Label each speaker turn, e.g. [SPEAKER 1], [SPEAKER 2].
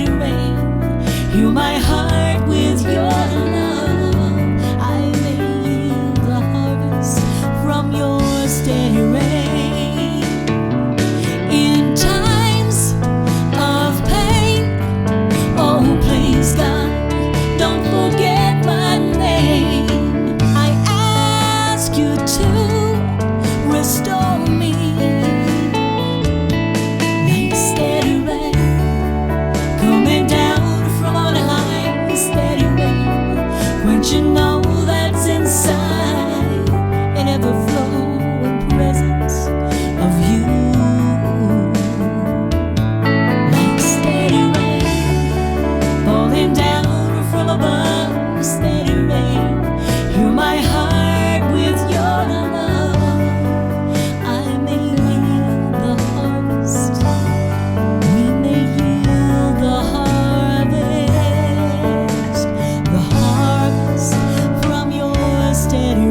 [SPEAKER 1] steady rain. Heal my heart with your love. I may yield the harvest from your steady rain. In times of pain, oh please God, don't forget my name. I ask you to restore me like steady rain coming down from on high. Steady rain, quenching all that's inside and ever flowing presence of you. Like steady rain falling down from above. Steady rain, heal my heart with your love. I may yield the harvest, we may yield the harvest from your steady